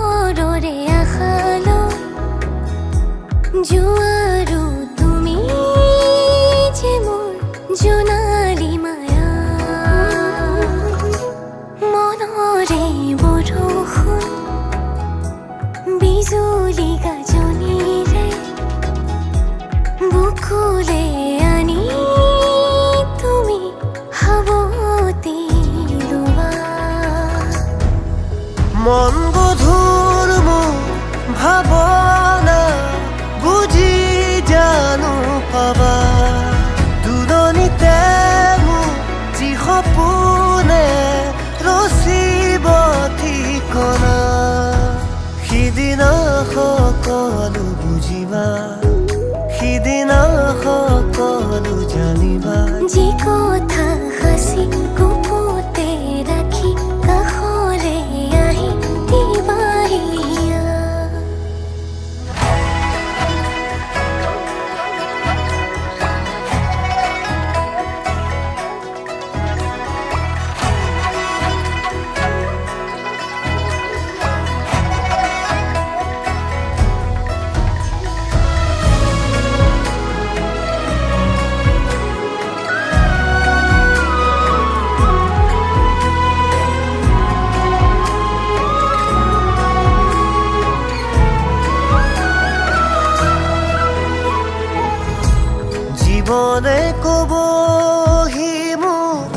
পোহৰৰে আশালৈ জোৱাৰো তুমি যে মোৰ জোনালী মায়া মনৰে বৰষুণ বিজুলী গাজনিৰে বুকুলে আনি তুমি হাৱতি লোৱা মন গধুৰ মোৰ ভাৱনা বুজি জানো পাবা দুৰণিতে মোৰ যি সপোনে ৰচিব ঠিকনা সিদিনা সকলো বুজিবা সিদিনা সকলো জানিবা যি কথা সাঁচি গুপুতে ৰাখি কাষৰে আহি দিবাহিয়া জীৱনে ক'বহি মোক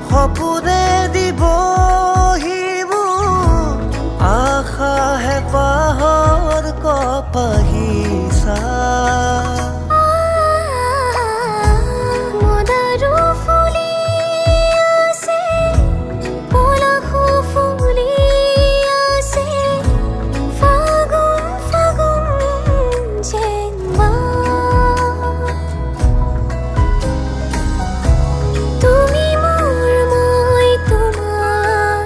সপোনে দিবহি মোক আশা হেঁপাহৰ কপাহিচা মদাৰো ফুলি আছে পলাশো ফুলি আছে ফাগুন ফাগুন যেন তুমি মোৰ মই তোমাৰ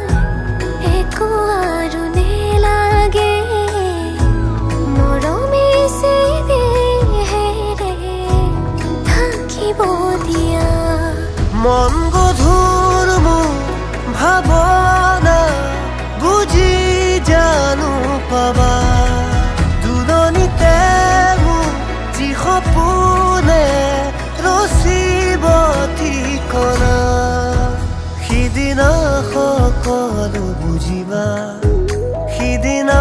একো আৰু নেলাগে মৰমে দেহেৰে থাকিব দিয়া মন গধুৰ মোৰ ভাৱনা বুজি জানো পাবা দুৰণিতে মোৰ যি সপোনে ৰচিব ঠিকনা সিদিনা সকলো বুজিবা সিদিনা